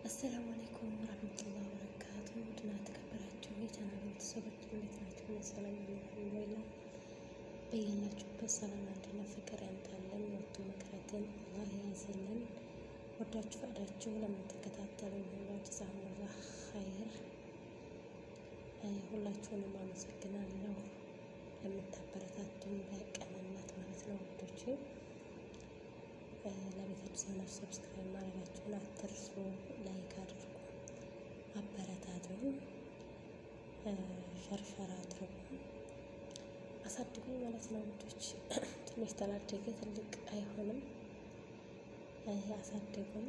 አሰላሙ አለይኩም ወራህመቱላሂ ወበረካቱ። ውድና ተከበራችሁ የቻናል ቤተሰቦች እንዴት ናችሁ? ሰላም አልሐምዱሊላህ። በያላችሁበት ሰላም፣ አንድነት፣ ፍቅር ያምጣልን። ወጥቶ መቅረትን አላህ ያዝልን። ወዳችሁ ፈቅዳችሁ ለምትከታተሉኝ ሁሉ ጀዛኩሙላህ ኸይር። ሁላችሁንም አመሰግናለሁ ለምታበረታቱኝ በቀንነት ማለት ነው ውዶቼ። ለቤተክርስቲያናችሁ ሰብስክራይብ ማድረጋችሁን አትርሱ። ላይክ አድርጉ፣ አበረታቱኝ፣ ሸርሸር አድርጉ፣ አሳድጉኝ ማለት ነው ውዶች። ትንሽ ተላደገ ትልቅ አይሆንም፣ አሳድጉኝ።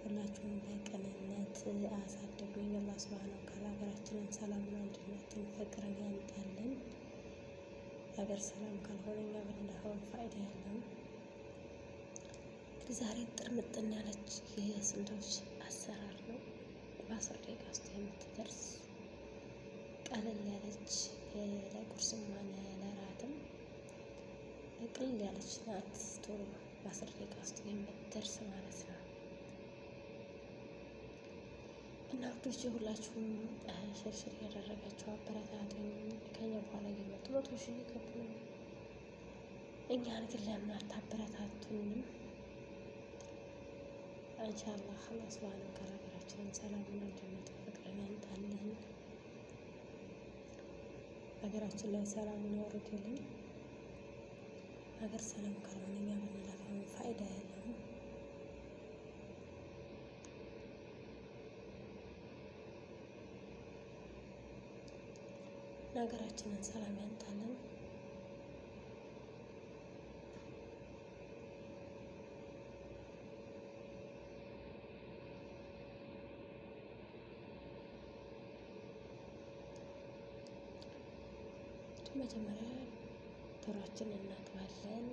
ሁላችሁም በቅንነት አሳድጉኝ። አላህ ሱብሃነሁ ወተዓላ ሀገራችንን ሰላምን፣ አንድነትን፣ ፍቅርን ያምጣልን። ሀገር ሰላም ካልሆነ እኛ ብንሆን ፋይዳ የለውም። ዛሬ ጥርምጥን ያለች የስንቶች አሰራር ነው። በ10 ደቂቃ ውስጥ የምትደርስ ቀለል ያለች ለቁርስም ሆነ ለራትም ቅልል ያለች ናት። ቶሎ በ10 ደቂቃ ውስጥ የምትደርስ ማለት ነው። እና ውዶች ሁላችሁም ሽርሽር ያደረጋችሁ አበረታቱኝ። ከኛ በኋላ እየመጡ 100 ሺህ ይገቡ ነው። እኛን ግን ለምን አታበረታቱንም? ኢንሻአላህ አላህ ሱብሃነሁ ወተዓላ ሀገራችንን ሰላምን፣ አንድነትን፣ ፍቅርን ያምጣልን። ሀገራችን ላይ ሰላምን ያወርድልን። ሀገር ሰላም ካልሆነ እኛ ብንለፋው ፋይዳ የለውም። ሀገራችንን ሰላም ያምጣልን። መጀመሪያ ዶሯችንን እናጥባለን።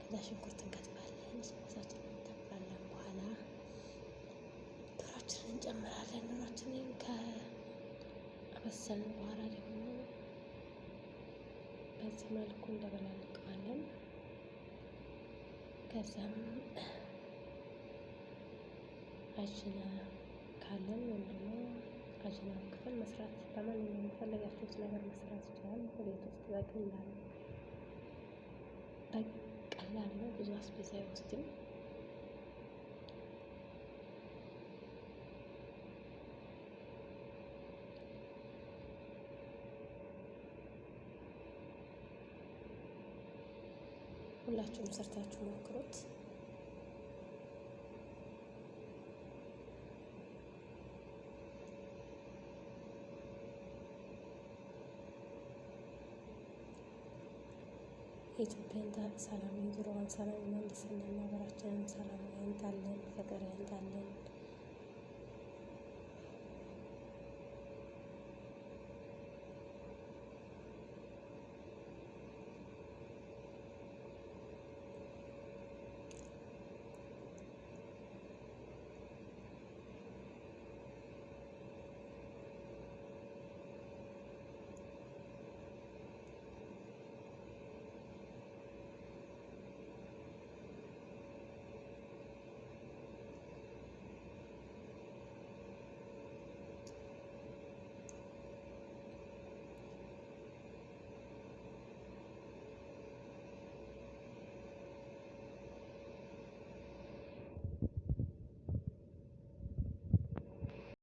ከዛ ሽንኩርት እንከትፋለን። ሽንኩርታችንን እንከትፋለን። በኋላ ዶሯችንን እንጨምራለን። ዶሯችንን ከአበሰልን በኋላ ደግሞ በዚህ መልኩ እንደበላልቀዋለን። ከዛም አጅና ካለን ወይም ደግሞ አጅና ክፍል መስራት በማንኛውም የፈለጋችሁት ነገር መስራት ይችላል። በቤት ውስጥ በቀላል ነው፣ ብዙ አስቤዛ አይወስድም። ሁላችሁም ሰርታችሁ ሞክሩት። የኢትዮጵያን ሰላም፣ የድሮዋን ሰላም ይመልስልን። ሀገራችንን ሰላም